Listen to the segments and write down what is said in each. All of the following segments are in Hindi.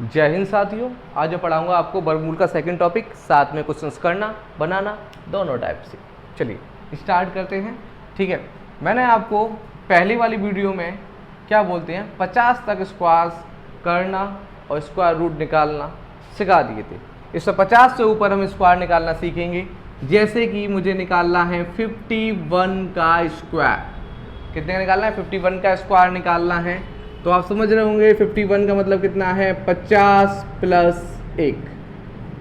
जय हिंद साथियों। आज मैं पढ़ाऊंगा आपको वर्गमूल का सेकंड टॉपिक, साथ में क्वेश्चंस करना बनाना दोनों टाइप से। चलिए स्टार्ट करते हैं। ठीक है, मैंने आपको पहली वाली वीडियो में क्या बोलते हैं 50 तक स्क्वायर्स करना और स्क्वायर रूट निकालना सिखा दिए थे। इससे 50 से ऊपर हम स्क्वायर निकालना सीखेंगे। जैसे कि मुझे निकालना है 51 का स्क्वायर। कितने का निकालना है? 51 का स्क्वायर निकालना है। तो आप समझ रहे होंगे 51 का मतलब कितना है? 50 प्लस 1।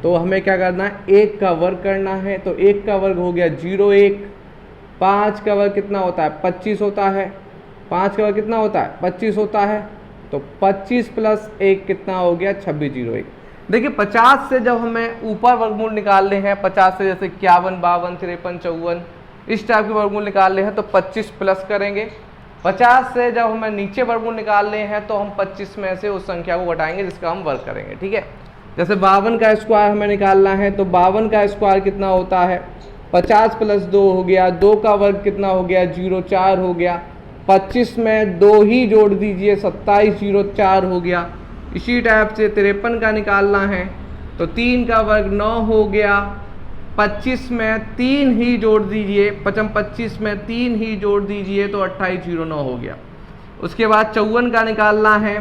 तो हमें क्या करना है? 1 का वर्ग करना है। तो 1 का वर्ग हो गया 0 1। 5 का वर्ग कितना होता है? 25 होता है। 5 का वर्ग कितना होता है? 25 होता है। तो 25 प्लस 1 कितना हो गया? 26 0 1। देखिए 50 से जब हमें ऊपर वर्गमूल निकालने हैं, 50 से जैसे 51 52 53 54 इस टाइप के वर्गमूल निकालने हैं तो 25 प्लस करेंगे। 50 से जब हमें नीचे वर्गमूल निकालने हैं तो हम 25 में से उस संख्या को घटाएंगे जिसका हम वर्ग करेंगे। ठीक है, जैसे 52 का स्क्वायर हमें निकालना है तो 52 का स्क्वायर कितना होता है? 50 प्लस 2 हो गया। 2 का वर्ग कितना हो गया? 0 4 हो गया। 25 में 2 ही जोड़ दीजिए, 27 0 4 हो गया। इसी टाइप से 53 का निकालना है तो 3 का वर्ग 9 हो गया। 25 में 3 ही जोड़ दीजिए, 25 में 3 ही जोड़ दीजिए तो 28 0 9 हो गया। उसके बाद 54 का निकालना है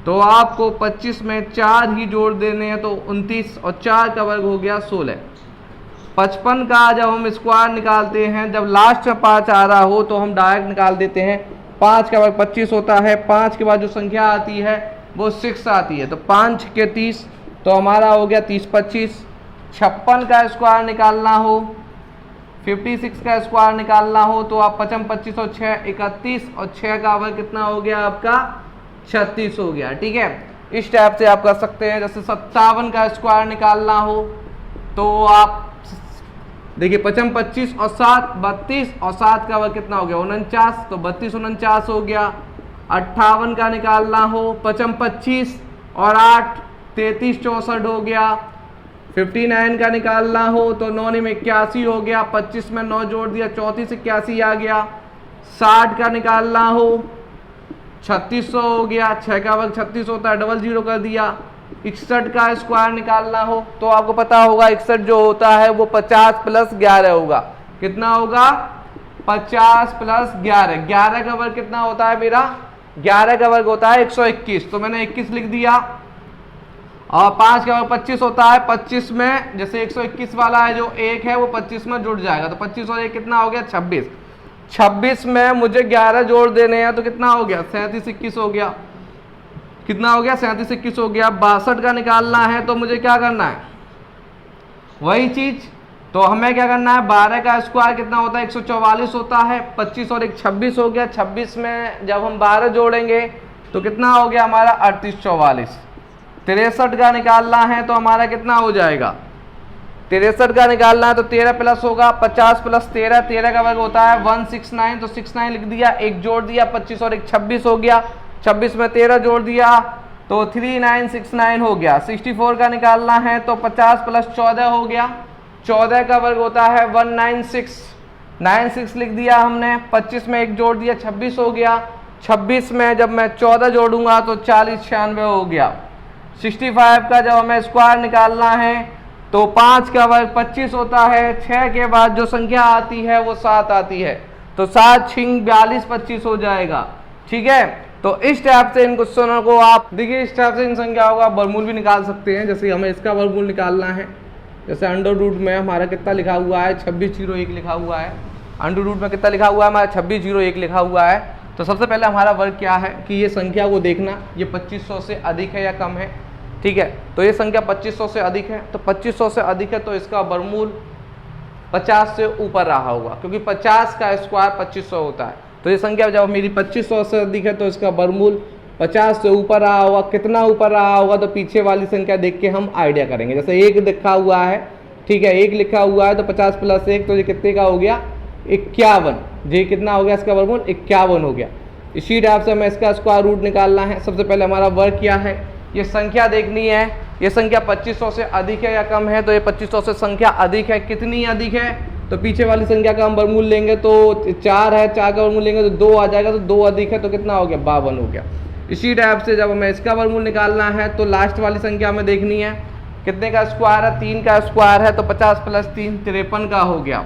तो आपको 25 में 4 ही जोड़ देने हैं तो 29 और 4 का वर्ग हो गया 16। 55 का जब हम स्क्वायर निकालते हैं, जब लास्ट में 5 आ रहा हो तो हम डायरेक्ट निकाल देते हैं। 5 का वर्ग 25 होता है। 5 के बाद जो संख्या आती है वो 6 आती है। तो 5 के 30 तो हमारा हो गया 30 25। 56 का स्क्वायर निकालना हो, 56 का स्क्वायर निकालना हो तो आप 55 25 और 6 31 और 6 का वर्ग कितना हो गया आपका? 36 हो गया। ठीक है, इस टाइप से आप कर सकते हैं। जैसे 57 का स्क्वायर निकालना हो तो आप देखिए 55 25 और 7 32 और 7 का वर्ग कितना हो गया? 49। तो 32 49 हो गया। 58 का निकालना हो 55 25 और 8 33 64 हो गया। 59 का निकालना हो तो 9 में 81 हो गया। 25 में 9 जोड़ दिया, 34 81 आ गया। 60 का निकालना हो 3600 हो गया। 6 का वर्ग 36 होता है, डबल 0 कर दिया। 61 का स्क्वायर निकालना हो तो आपको पता होगा 61 जो होता है वो 50 प्लस 11 होगा। कितना होगा? 50 प्लस 11। 11 का वर्ग कितना होता है मेरा? 11 का वर्ग होता है 121। तो मैंने 21 लिख दिया। और 5 का वर्ग 25 होता है। 25 में जैसे 121 वाला है जो 1 है वो 25 में जुड़ जाएगा तो 25 और 1 कितना हो गया? 26। 26 में मुझे 11 जोड़ देने हैं तो कितना हो गया? 37 21 हो गया। कितना हो गया? 37 21 हो गया। 62 का निकालना है तो मुझे क्या करना है? वही चीज। तो हमें क्या करना है? 12 का स्क्वायर कितना होता है? 144 होता है। 25 और 1 26 हो गया। 26 में जब हम 12 जोड़ेंगे तो कितना हो गया हमारा? 38 44। 63 का निकालना है तो हमारा कितना हो जाएगा? 63 का निकालना है तो 13 प्लस होगा। 50 प्लस 13, 13 का वर्ग होता है 169। तो 69 लिख दिया, 1 जोड़ दिया, 25 और 1 26 हो गया। 26 में 13 जोड़ दिया तो 3969 हो गया। 64 का निकालना है तो 50 प्लस 14 हो गया। 14 का वर्ग होता है 196। 96 लिख दिया हमने। 25 में 1 जोड़ दिया, 26 हो गया। 26 में जब मैं 14 जोड़ूंगा तो 40 96 हो गया। 65 का जब हमें स्क्वायर निकालना है तो 5 का वर्ग 25 होता है। 6 के बाद जो संख्या आती है वो 7 आती है तो 7 6 42 25 हो जाएगा। ठीक है, तो इस टाइप से इन क्वेश्चनों को आप देखिए, इस टाइप से इन संख्याओं का वर्गमूल भी निकाल सकते हैं। जैसे हमें इसका वर्गमूल निकालना है, जैसे अंडर रूट में हमारा कितना लिखा हुआ है? 26 0 1 लिखा हुआ है। अंडर रूट में कितना लिखा हुआ है हमारा? 26 0 1 लिखा हुआ है। तो सबसे पहले हमारा वर्ग क्या है कि ये संख्या को देखना, ये 2500 से अधिक है या कम है। ठीक है, तो ये संख्या 2500 से अधिक है। तो 2500 से अधिक है तो इसका वर्गमूल 50 से ऊपर रहा होगा, क्योंकि 50 का स्क्वायर 2500 होता है। तो ये संख्या जब मेरी 2500 से अधिक है तो इसका वर्गमूल 50 से ऊपर रहा होगा। कितना ऊपर रहा होगा तो पीछे वाली संख्या देख के हम आइडिया करेंगे। जैसे 1 लिखा हुआ है, ठीक है, 1 लिखा हुआ है तो 50 प्लस 1 तो ये कितने का हो गया? 51। ये कितना हो गया? इसका वर्गमूल 51 हो गया। इसी टाइप से हमें इसका स्क्वायर रूट निकालना है। सबसे पहले हमारा वर्ग क्या है? ये संख्या देखनी है। ये संख्या 2500 से अधिक है या कम है? तो ये 2500 से संख्या अधिक है। कितनी अधिक है? तो पीछे वाली संख्या का हम वर्गमूल लेंगे तो 4 है, 4 का वर्गमूल लेंगे तो 2 आ जाएगा। तो 2 अधिक है तो कितना हो गया? 52 हो गया। इसी टाइप से जब हमें इसका वर्गमूल निकालना है तो लास्ट वाली संख्या हमें देखनी है, कितने का स्क्वायर है, 3 का स्क्वायर है, तो 50 प्लस 3 53 का हो गया।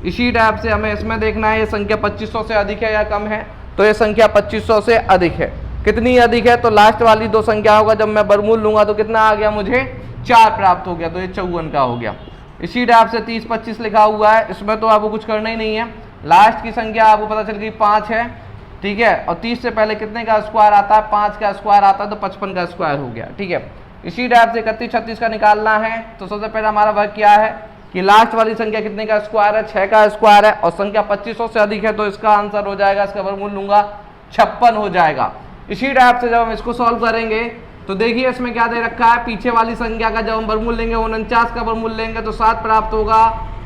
इसी टाइप से हमें इसमें देखना है ये संख्या 2500 से अधिक है या कम है, तो ये संख्या 2500 से अधिक है। कितनी अधिक है, तो लास्ट वाली दो संख्या होगा, जब मैं वर्गमूल लूंगा तो कितना आ गया, मुझे 4 प्राप्त हो गया, तो ये 54 का हो गया। इसी टाइप से 30 25 लिखा हुआ है, इसमें तो आपको कुछ करना ही नहीं है, लास्ट की संख्या आपको पता चल गई 5 है, ठीक है, और 30 से पहले कितने का स्क्वायर आता है, 5 का स्क्वायर आता है, तो 55 का स्क्वायर हो गया, ठीक है। इसी टाइप से 31 36 का निकालना है, तो सबसे पहले हमारा वर्क क्या है कि लास्ट वाली संख्या कितने का स्क्वायर है, 6 का स्क्वायर है, और संख्या 2500 से अधिक है, तो इसका आंसर हो जाएगा, इसका वर्गमूल लूंगा 56 हो जाएगा। इसी टाइप से जब हम इसको सॉल्व करेंगे तो देखिए इसमें क्या दे रखा है, पीछे वाली संख्या का जब हम वर्गमूल लेंगे 49 का वर्गमूल लेंगे तो 7 प्राप्त होगा,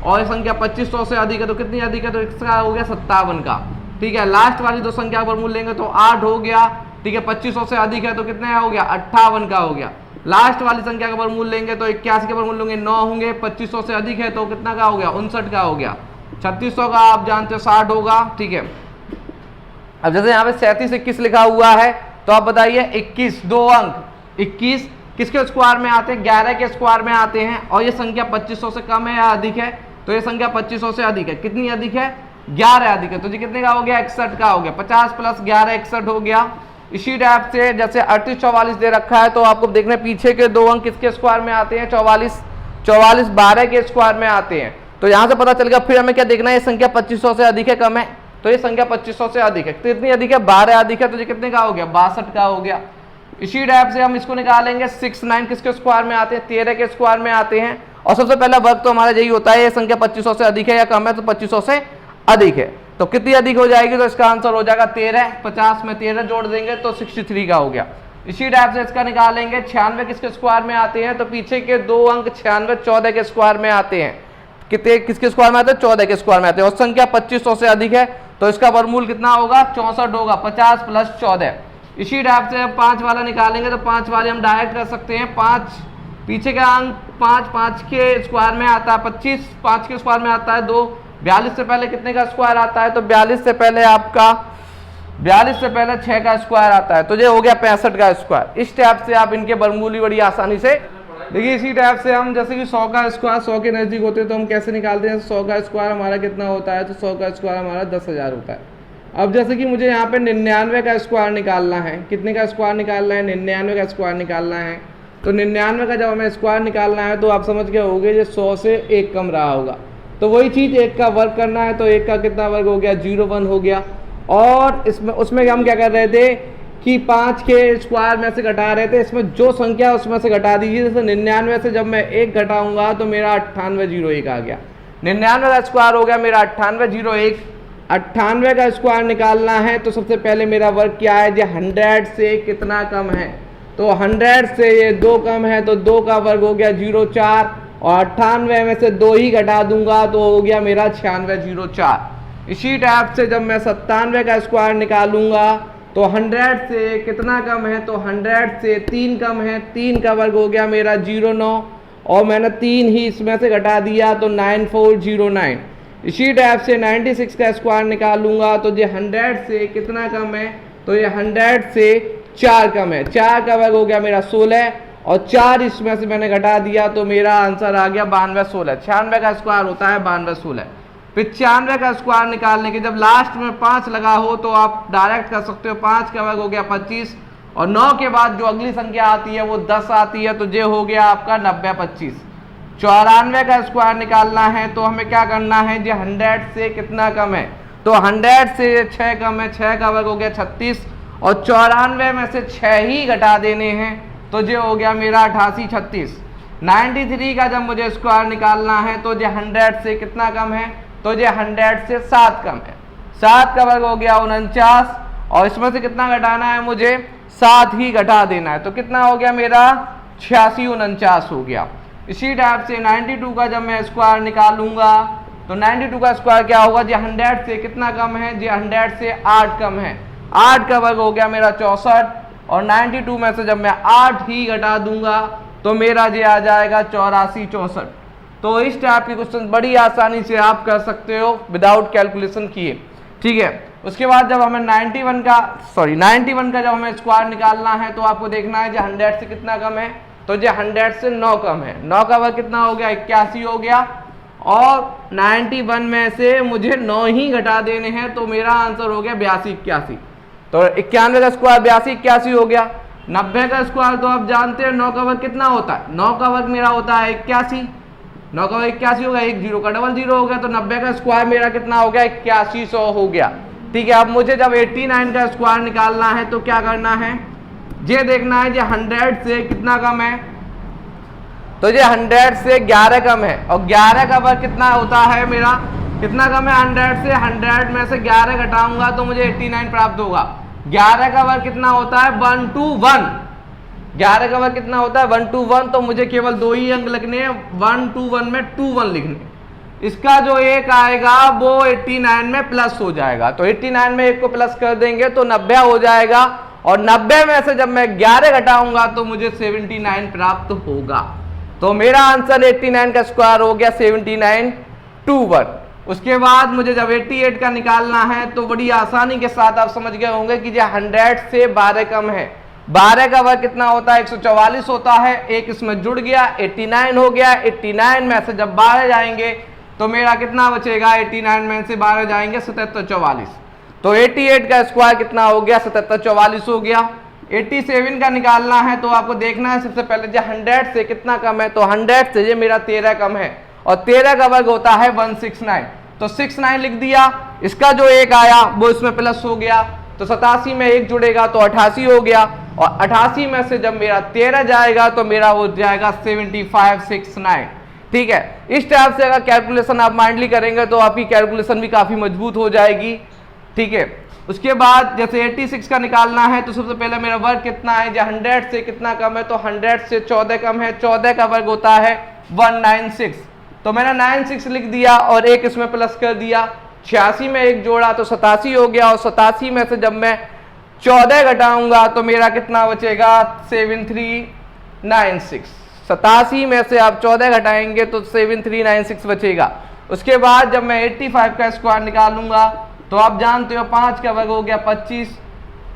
और संख्या 2500 से अधिक है, तो कितनी अधिक है, तो इसका हो गया 57 का, ठीक है। लास्ट वाली दो संख्या वर्गमूल लेंगे तो 8 हो गया, ठीक है, 2500 से अधिक है तो कितने हो गया, 58 का हो गया। लास्ट वाली संख्या का वर्गमूल लेंगे तो 81 के वर्गमूल लेंगे 9 होंगे, 2500 से अधिक है तो कितना का हो गया, 59 का हो गया। 3600 का आप जानते हो 60 होगा, ठीक है। अब जैसे यहाँ पे 37 21 लिखा हुआ है, तो आप बताइए 21 दो अंक 21 किसके स्क्वायर में आते हैं, 11 के स्क्वायर में आते हैं, और ये संख्या 2500 से कम है या अधिक है, तो ये संख्या 2500 से अधिक है। कितनी अधिक है, 11 अधिक है, तो जी कितने का हो गया, 61 का हो गया। 50 प्लस 11 61 हो गया। इसी टाइप से जैसे 38 44 दे रखा है, तो आपको देखना पीछे के दो अंक किसके स्क्वायर में आते हैं, 44 12 के स्क्वायर में आते हैं, तो यहाँ से पता चल गया। फिर हमें क्या देखना है, ये संख्या 2500 से अधिक है कम है, तो ये संख्या 2500 से अधिक है, तो इतनी अधिक है 12 अधिक है, तो ये कितने का हो गया, 62 का हो गया। इसी टाइप से हम इसको निकालेंगे 6 9 किसके स्क्वायर में आते हैं, 13 के स्क्वायर में आते हैं, और सबसे पहला वर्ग तो हमारा यही होता है, ये संख्या 2500 से अधिक है या कम है, तो 2500 से अधिक है, तो कितनी अधिक हो जाएगी, तो इसका आंसर हो जाएगा 13। 50 में 13 जोड़ देंगे तो 63 का हो गया। इसी टाइप से इसका निकालेंगे 96 किसके स्क्वायर में आते हैं, तो पीछे के दो अंक 96 14 के स्क्वायर में आते हैं, कितने किसके स्क्वायर में आते हैं, 14 के स्क्वायर में आते हैं, और संख्या 2500 से अधिक है, तो इसका वर्गमूल कितना होगा, 64 होगा, 50 प्लस 14। इसी टाइप से 5 वाला निकालेंगे तो 5 वाले हम डायरेक्ट कर सकते हैं, 5 पीछे का अंक 5 के स्क्वायर में आता है, 25 5 के स्क्वायर में आता है 2, 42 से पहले कितने का स्क्वायर आता है, तो 42 से पहले आपका 42 से पहले 6 का स्क्वायर आता है, तो ये हो गया 65 का स्क्वायर। इस टाइप से आप इनके वर्गमूल ही बड़ी आसानी से देखिए। इसी टाइप से हम जैसे कि 100 का स्क्वायर 100 के नज़दीक होते हैं, तो हम कैसे निकालते हैं, 100 का स्क्वायर हमारा कितना होता है, तो 100 का स्क्वायर हमारा 10,000 होता है। अब जैसे कि मुझे यहाँ पे 99 का स्क्वायर निकालना है, कितने का स्क्वायर निकालना है, 99 का स्क्वायर निकालना है, तो 99 का जब हमें स्क्वायर निकालना है तो आप समझ गए होंगे ये 100 से 1 कम रहा होगा, तो वही चीज़ 1 का वर्ग करना है, तो 1 का कितना वर्ग हो गया, 01 हो गया। और इसमें उसमें हम क्या कर रहे थे कि 5 के स्क्वायर में से घटा रहे थे, इसमें जो संख्या उसमें से घटा दीजिए। जैसे 99 से जब मैं 1 घटाऊंगा तो मेरा 9801 आ गया, 99 का स्क्वायर हो गया मेरा 9801। 98 का स्क्वायर निकालना है तो सबसे पहले मेरा वर्ग क्या है, जो 100 से कितना कम है, तो 100 से ये 2 कम है, तो 2 का वर्ग हो गया 04, और 98 में से 2 ही घटा दूंगा तो हो गया मेरा 9604। इसी टाइप से जब मैं 97 का स्क्वायर निकालूंगा तो 100 से कितना कम है, तो 100 से 3 कम है, 3 का वर्ग हो गया मेरा 09, और मैंने 3 ही इसमें से घटा दिया तो 9409। इसी टाइप से 96 का स्क्वायर निकालूंगा तो ये 100 से कितना कम है, तो ये 100 से 4 कम है, 4 का वर्ग हो गया मेरा 16, और 4 इसमें से मैंने घटा दिया तो मेरा आंसर आ गया 9216। 96 का स्क्वायर होता है 9216। 95 का स्क्वायर निकालने के जब लास्ट में 5 लगा हो तो आप डायरेक्ट कर सकते हो, 5 का वर्ग हो गया 25, और 9 के बाद जो अगली संख्या आती है वो 10 आती है, तो ये हो गया आपका 90 25। 94 का स्क्वायर निकालना है तो हमें क्या करना है, जो 100 से कितना कम है, तो 100 से 6 कम है, 6 का वर्ग हो गया 36, और 94 में से 6 ही घटा देने हैं तो ये हो गया मेरा 88 36। 93 का जब मुझे स्क्वायर निकालना है तो ये 100 से कितना कम है, तो ये 100 से 7 कम है, 7 का वर्ग हो गया 49, और इसमें से कितना घटाना है, मुझे 7 ही घटा देना है, तो कितना हो गया मेरा 86 49 हो गया। इसी टाइप से 92 का जब मैं स्क्वायर निकालूंगा तो 92 का स्क्वायर क्या होगा, जो 100 से कितना कम है, जो 100 से 8 कम है, 8 का वर्ग हो गया मेरा 64, और 92 में से जब मैं 8 ही घटा दूंगा तो मेरा ये आ जाएगा 84 64। तो इस टाइप के क्वेश्चन बड़ी आसानी से आप कर सकते हो विदाउट कैलकुलेशन किए, ठीक है। उसके बाद जब हमें 91 का जब हमें स्क्वायर निकालना है तो आपको देखना है जो 100 से कितना कम है, तो जो 100 से 9 कम है। 9 का वर्ग कितना हो गया, 81 हो गया, और 91 में से मुझे 9 ही घटा देने हैं, तो मेरा आंसर हो गया 82 81। तो 91 का स्क्वायर 82 81 हो गया। 90 का स्क्वायर तो आप जानते हैं 9 का वर्ग कितना होता है, 9 का वर्ग मेरा होता है 81, 9 का वर्ग 81 हो गया, एक जीरो का डबल जीरो हो गया, तो 90 का स्क्वायर मेरा कितना हो गया, 8100 हो गया। ठीक है, अब मुझे जब 89 का स्क्वायर निकालना है तो क्या करना है, ये देखना है जो 100 से कितना कम है, तो ये 100 से 11 कम है, और 11 का वर्ग कितना होता है मेरा, कितना कम है 100 से, 100 में से 11 घटाऊंगा तो मुझे 89 प्राप्त होगा। 11 का वर्ग कितना होता है 121, 11 का वर्ग कितना होता है 121, तो मुझे केवल 2 ही अंक लिखने हैं, 121 में 21 लिखने। इसका जो एक आएगा वो 89 में प्लस हो जाएगा, तो 89 में एक को प्लस कर देंगे तो 90 हो जाएगा, और 90 में से जब मैं 11 घटाऊंगा तो मुझे 79 प्राप्त होगा। तो मेरा आंसर 89 का स्क्वायर हो गया 7921। उसके बाद मुझे जब 88 का निकालना है तो बड़ी आसानी के साथ आप समझ गए होंगे कि जो 100 से 12 कम है, 12 का वर्ग कितना होता है 144 होता है, एक इसमें जुड़ गया 89 हो गया। 89 में से जब 12 जाएंगे तो मेरा कितना बचेगा, 89 में से 12 जाएंगे 7744, तो 88 का स्क्वायर कितना हो गया 7744 हो गया। 87 का निकालना है तो आपको देखना है सबसे पहले जो 100 से कितना कम है, तो 100 से ये मेरा 13 कम है, और 13 का वर्ग होता है 169, तो 69 लिख दिया। इसका जो एक आया वो इसमें प्लस हो गया, तो 87 में एक जुड़ेगा तो 88 हो गया, और 88 में से जब मेरा 13 जाएगा तो मेरा हो जाएगा 7569। ठीक है, इस टाइप से अगर कैलकुलेशन आप माइंडली करेंगे तो आपकी कैलकुलेशन भी काफी मजबूत हो जाएगी। ठीक है, उसके बाद जैसे 86 का निकालना है तो सबसे पहले मेरा वर्ग कितना है, जो 100 से कितना कम है, तो 100 से 14 कम है, 14 का वर्ग होता है 196, तो मैंने 96 लिख दिया और एक इसमें प्लस कर दिया। 86 में एक जोड़ा तो 87 हो गया, और 87 में से जब मैं 14 घटाऊंगा तो मेरा कितना बचेगा 7396। 87 में से आप 14 घटाएंगे तो 7396 बचेगा। उसके बाद जब मैं 85 का स्क्वायर निकालूंगा तो आप जानते हो 5 का वर्ग हो गया 25,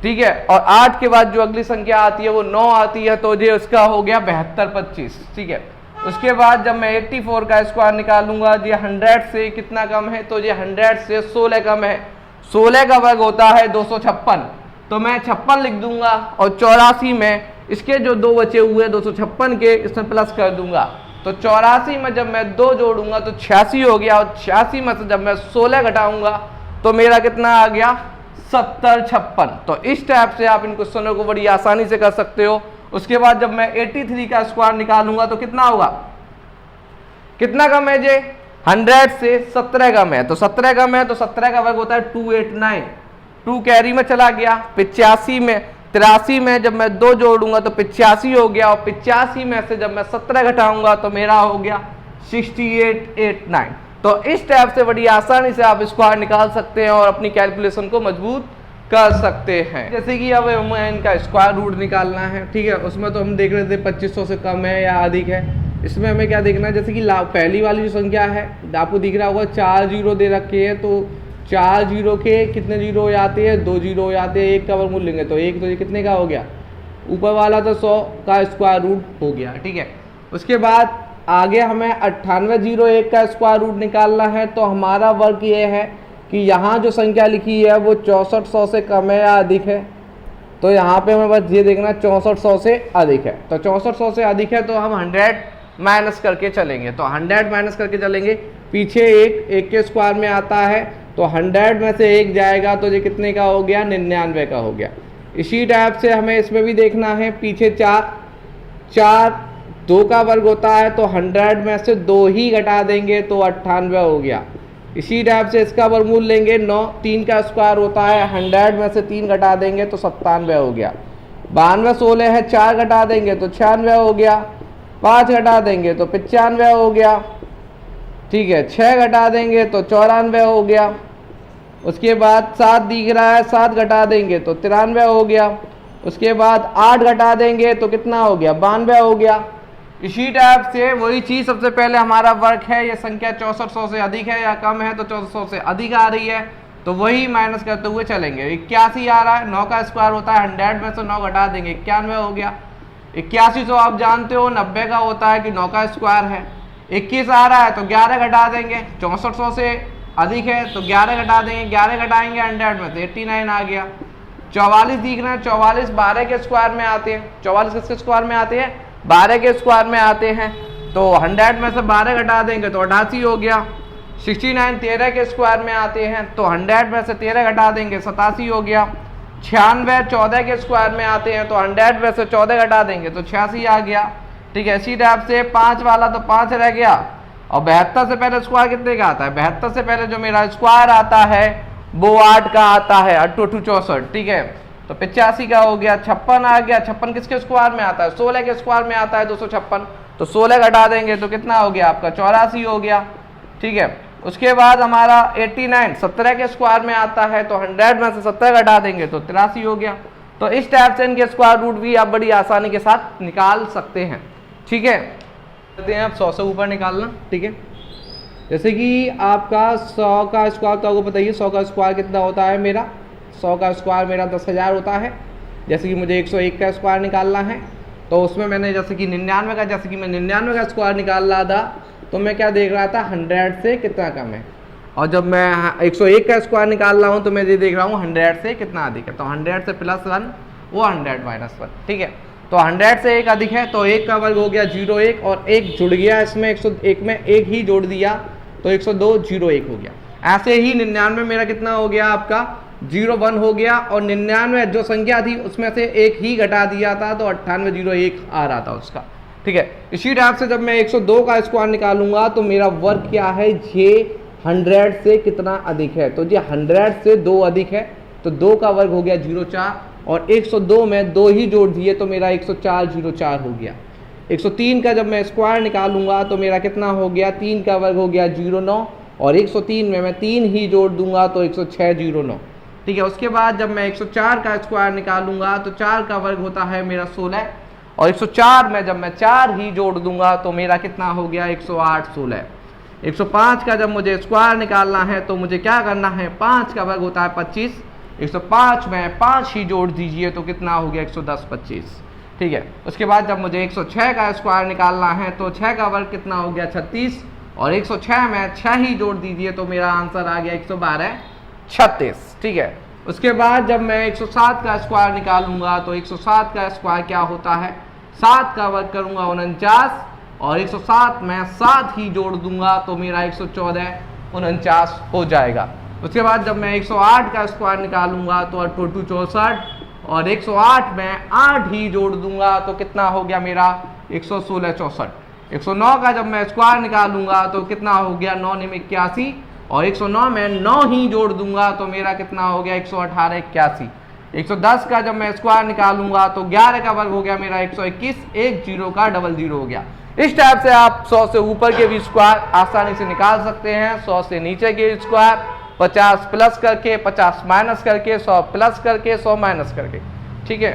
ठीक है, और 8 के बाद जो अगली संख्या आती है वो 9 आती है, तो ये उसका हो गया 7225। ठीक है, उसके बाद जब मैं 84 का स्क्वायर निकालूंगा, ये 100 से कितना कम है, तो ये 100 से 16 कम है, 16 का वर्ग होता है 256, तो मैं 56 लिख दूंगा, और 84 में इसके जो 2 बचे हुए 256 के इसमें प्लस कर दूंगा, तो 84 में जब मैं 2 जोड़ूंगा तो 86 हो गया, और 86 में से जब मैं 16 घटाऊंगा तो मेरा कितना आ गया 7056। तो इस टाइप से आप इन क्वेश्चनों को बड़ी आसानी से कर सकते हो। उसके बाद जब मैं 83 का स्क्वायर निकालूंगा तो कितना होगा, कितना कम है जे 100 से 17 कम है, तो 17 कम है तो 17 का वर्ग होता है 289, 2 कैरी में चला गया। 85 में 83 में जब मैं 2 जोड़ूंगा तो 85 हो गया, और 85 में से जब मैं 17 घटाऊंगा तो मेरा हो गया 6889। तो इस टाइप से बड़ी आसानी से आप स्क्वायर निकाल सकते हैं और अपनी कैलकुलेशन को मजबूत कर सकते हैं। जैसे कि अब हमें इनका स्क्वायर रूट निकालना है, ठीक है, उसमें तो हम देख रहे थे 2500 से कम है या अधिक है। इसमें हमें क्या देखना है, जैसे कि पहली वाली जो संख्या है आपको दिख रहा होगा 4 जीरो दे रखे हैं, तो 4 जीरो के कितने जीरो हो जाते हैं, 2 जीरो हो जाते हैं, एक का वर्गमूल लेंगे तो एक, तो ये कितने का हो गया, ऊपर वाला तो 100 का स्क्वायर रूट हो गया। ठीक है, उसके बाद आगे हमें 9801 का स्क्वायर रूट निकालना है, तो हमारा वर्क ये है कि यहाँ जो संख्या लिखी है वो 6400 से कम है या अधिक है, तो यहाँ पे हमें बस ये देखना 6400 से अधिक है, तो 6400 से अधिक है तो हम 100 माइनस करके चलेंगे, तो 100 माइनस करके चलेंगे, पीछे एक के स्क्वायर में आता है, तो 100 में से एक जाएगा तो ये कितने का हो गया 99 का हो गया। इसी टाइप से हमें इसमें भी देखना है, पीछे 4 2 का वर्ग होता है, तो 100 में से 2 ही घटा देंगे तो 98 हो गया। इसी टाइप से इसका वर्गमूल लेंगे 9, 3 का स्क्वायर होता है, 100 में से 3 घटा देंगे तो 97 हो गया। 92 16 है, 4 घटा देंगे तो 96 हो गया, 5 घटा देंगे तो 95 हो गया, ठीक है, 6 घटा देंगे तो 94 हो गया। उसके बाद 7 दिख रहा है, 7 घटा देंगे तो 93 हो गया। उसके बाद 8 घटा देंगे तो कितना हो गया 92 हो गया। इसी टाइप से वही चीज़, सबसे पहले हमारा वर्क है, ये संख्या 6400 से अधिक है या कम है, तो 6400 से अधिक आ रही है, तो वही माइनस करते हुए चलेंगे। 81 आ रहा है, 9 का स्क्वायर होता है 100 में से 9 घटा देंगे 91 हो गया। 81 तो आप जानते हो 90 का होता है कि 9 का स्क्वायर है। 21 आ रहा है तो 11 घटा देंगे, 6400 से अधिक है तो 11 घटा देंगे, 11 घटाएंगे 100 में से 89 आ गया। 44 दिख रहा है, 44 12 के स्क्वायर में आते हैं। 44 किसके स्क्वायर में आते हैं? 12 के स्क्वायर में आते हैं। तो 100 में से 12 घटा देंगे तो 88 हो गया। 69 13 के स्क्वायर में आते हैं तो 100 में से 13 घटा देंगे 87 हो गया। 96 14 के स्क्वायर में आते हैं तो 100 में से 14 घटा देंगे तो 86 आ गया। ठीक है, इसी टाइप से 5 वाला तो 5 रह गया। और 72 से पहले स्क्वायर कितने का आता है? 72 से पहले जो मेरा स्क्वायर आता है वो 8 का आता है, 8 2 64। ठीक है, तो 85 का हो गया। 56 आ गया, 56 किसके स्क्वायर में आता है? 16 के स्क्वायर में आता है 256, तो 16 घटा देंगे तो कितना हो गया आपका? 84 हो गया। ठीक है, उसके बाद हमारा 89 17 के स्क्वायर में आता है तो 100 में से 70 घटा देंगे तो 83 हो गया। तो इस टाइप से इनके स्क्वायर रूट भी आप बड़ी आसानी के साथ निकाल सकते हैं। ठीक है, कहते हैं आप 100 से ऊपर निकालना। ठीक है, जैसे कि आपका 100 का स्क्वायर तो आपको पता ही है, 100 का स्क्वायर कितना होता है मेरा? 100 का स्क्वायर मेरा 10,000 होता है। जैसे कि मुझे 101 का स्क्वायर निकालना है तो उसमें मैंने जैसे कि 99 का, जैसे कि मैं 99 का स्क्वायर निकाल रहा था तो मैं क्या देख रहा था? 100 से कितना कम है। और जब मैं 101 का स्क्वायर निकाल रहा हूँ तो मैं ये देख रहा हूँ 100 से कितना अधिक है। तो 100 से +1 वो 100 - 1। ठीक है, तो 100 से 1 अधिक है तो 1 का वर्ग हो गया 01 और 1 जुड़ गया इसमें। 101 में 1 ही जोड़ दिया तो 102 01 हो गया। ऐसे ही 99 मेरा कितना हो गया आपका? 01 हो गया। और 99 जो संख्या थी उसमें से 1 ही घटा दिया था तो 98 01 आ रहा था उसका। ठीक है, इसी टाइप से जब मैं 102 का स्क्वायर निकालूंगा तो मेरा वर्ग क्या है? ये 100 से कितना अधिक है? तो ये 100 से 2 अधिक है तो 2 का वर्ग हो गया 04 और 102 में 2 ही जोड़ दिए तो मेरा 104 04 हो गया। 103 का जब मैं स्क्वायर निकालूंगा तो मेरा कितना हो गया? 3 का वर्ग हो गया 09 और 103 में मैं 3 ही जोड़ दूंगा तो 106 09। ठीक है, उसके बाद जब मैं 104 का स्क्वायर निकालूंगा तो 4 का वर्ग होता है मेरा 16 और 104 में जब मैं 4 ही जोड़ दूंगा तो मेरा कितना हो गया? 108 16। 105 का जब मुझे स्क्वायर निकालना है तो मुझे क्या करना है? 5 का वर्ग होता है 25। 105 में 5 ही जोड़ दीजिए तो कितना हो गया? 110 25। ठीक है, उसके बाद जब मुझे 106 का स्क्वायर निकालना है तो 6 का वर्ग कितना हो गया? 36 और 106 में 6 ही जोड़ दीजिए तो मेरा आंसर आ गया 112 36। ठीक है, उसके बाद जब मैं 107 का स्क्वायर निकालूंगा तो 107 का स्क्वायर क्या होता है? 7 का वर्ग करूंगा 49 और 107 में 7 ही जोड़ दूंगा तो मेरा 114 49 हो जाएगा। उसके बाद जब मैं 108 का स्क्वायर निकालूंगा तो 8 2 64 और 108 में 8 ही जोड़ दूंगा तो कितना हो गया मेरा? 116 64। 109 का जब मैं स्क्वायर निकालूंगा तो कितना हो गया? 9 9 81 और 109 में 9 ही जोड़ दूंगा तो मेरा कितना हो गया? 118 81। 110 का जब मैं स्क्वायर निकालूंगा तो 11 का वर्ग हो गया मेरा 121, 1 0 का 00 हो गया। इस टाइप से आप 100 से ऊपर के भी स्क्वायर आसानी से निकाल सकते हैं। 100 से नीचे के स्क्वायर 50 प्लस करके, 50 माइनस करके, 100 प्लस करके, 100 माइनस करके। ठीक है।